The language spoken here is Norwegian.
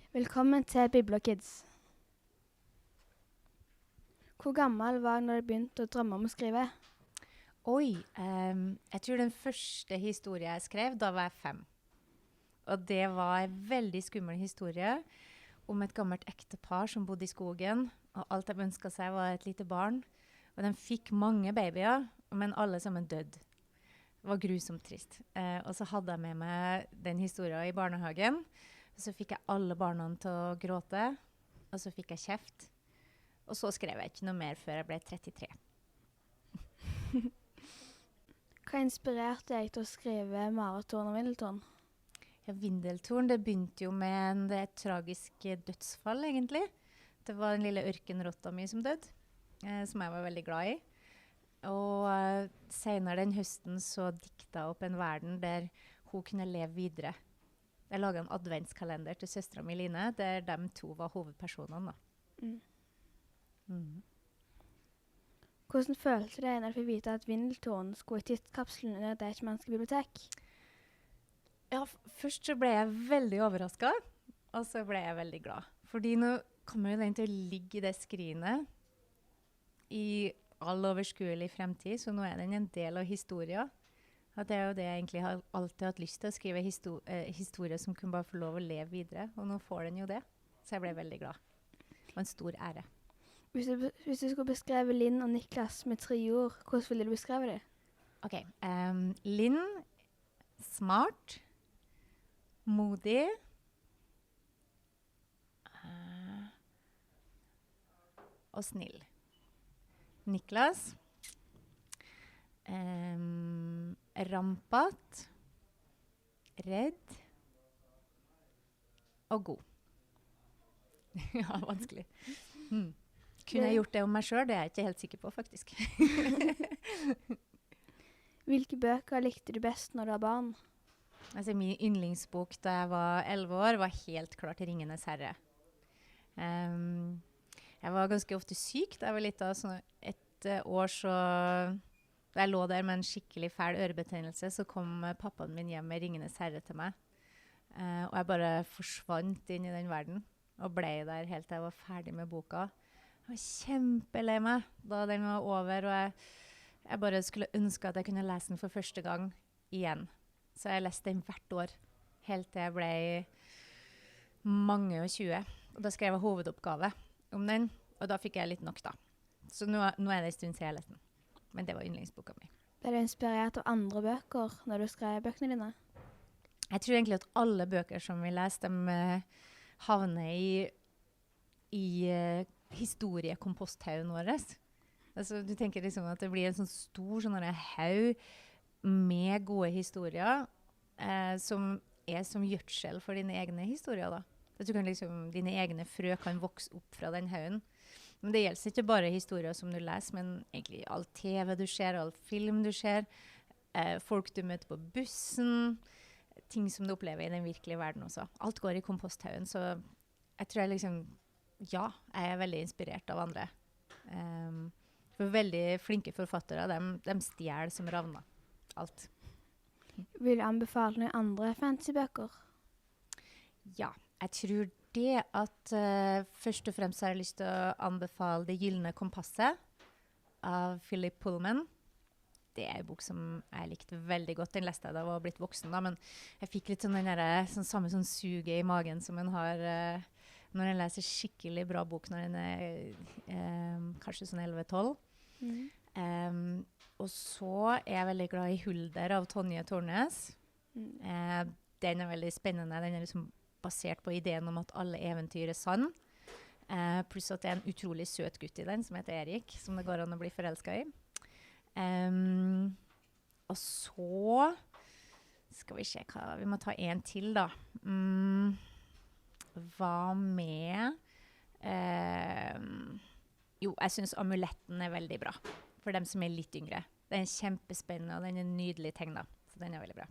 Velkommen til Bibliokids. Hvor gammel var du når du begynte å drømme om å skrive? Oi, jeg tror den første historien jeg skrev, da var jeg 5. Og det var en veldig skummel historie om et gammelt ektepar som bodde i skogen, og alt de ønsket seg var et lite barn. Og de fikk mange babyer, men alle sammen døde. Det var grusomt trist. Og så hadde jeg med meg den historien i barnehagen, og så fikk jeg alle barna til å gråte, og så fikk jeg kjeft. Og så skrev jeg ikke noe mer før jeg ble 33. Hva inspirerte deg til å skrive Maraton og Vindeltorn? Ja, Vindeltorn, det begynte jo med et tragisk dødsfall, egentlig. Det var den lille ørkenrotta mi som døde, som jeg var veldig glad i. Og senere den høsten så dikta jeg opp en verden der hun kunne leve videre. Jeg laget en adventskalender til søstera mi Line, der de 2 var hovedpersonene. Hvordan følte du deg når du fikk vite at Vindeltorn skulle i tidskapselen under Deichmanske bibliotek? Ja, først så ble jeg veldig overrasket, og så ble jeg veldig glad. Fordi nå kommer jo den til å ligge i det skrinet i all overskuelig fremtid, så nå er den en del av historien. Og det er jo det jeg egentlig har alltid hatt lyst til, å skrive historie som kunne bare få lov å leve videre, og nå får den jo det. Så jeg ble veldig glad. Det var en stor ære. Hvis du skulle beskrive Linn og Niklas med 3 ord, hvordan ville du beskrive det? Ok, Linn, smart, modig, og snill. Niklas, rampet, redd, og god. Ja, vanskelig. Kunne jeg gjort det om meg selv? Det er jeg ikke helt sikker på, faktisk. Hvilke bøker likte du best når du var barn? Altså, min yndlingsbok da jeg var 11 år var helt klart Ringenes herre. Jeg var ganske ofte syk da jeg var litt av sånn et år så... Da jeg lå der med en skikkelig fæl ørebetennelse, så kom pappaen min hjem med Ringenes herre til meg. Og jeg bare forsvant inn i den verden, og ble der helt til jeg var ferdig med boka. Jeg var kjempelei meg da den var over, og jeg bare skulle ønske at jeg kunne lese den for første gang igjen. Så jeg leste den hvert år, helt til jeg ble mange og 20. Og da skrev jeg hovedoppgave om den, og da fikk jeg litt nok da. Så nå er det en stund siden jeg leste den. Men det var yndlingsboka mi. Ble du inspirert av andre bøker når du skrev bøkene dine? Jeg tror egentlig at alle bøker som vi leser, de havner i historiekomposthaugen vår. Altså, du tenker liksom at det blir en sånn stor sånn haug med gode historier som er som gjødsel for dine egne historier da. Så du kan liksom, dine egne frø kan vokse opp fra den haugen. Men det gjelder ikke bare historier som du leser, men egentlig all TV du ser, all film du ser, folk du møter på bussen, ting som du opplever i den virkelige verden også. Alt går i komposthaugen, så jeg tror jeg er veldig inspirert av andre. For veldig flinke forfattere, de stjeler som ravner. Alt. Vil du anbefale noen andre fantasybøker? Ja, jeg tror det at først og fremst har jeg lyst til å anbefale Det gyllene kompasset av Philip Pullman. Det er en bok som jeg likte veldig godt. Den leste jeg da jeg var blitt voksen da, men jeg fikk litt samme suget i magen som en har når en leser skikkelig bra bok når en er kanskje sånn 11-12. Og så er jeg veldig glad i Hulder av Tonje Tornes. Den er veldig spennende. Den er liksom basert på ideen om at alle eventyr er sann. Pluss at det er en utrolig søt gutt i den, som heter Erik, som det går an å bli forelsket i. Og så skal vi se hva, vi må ta en til da. Hva med... jo, jeg synes Amuletten er veldig bra, for dem som er litt yngre. Den er kjempespennende, og den er nydelig tegnet, så den er veldig bra.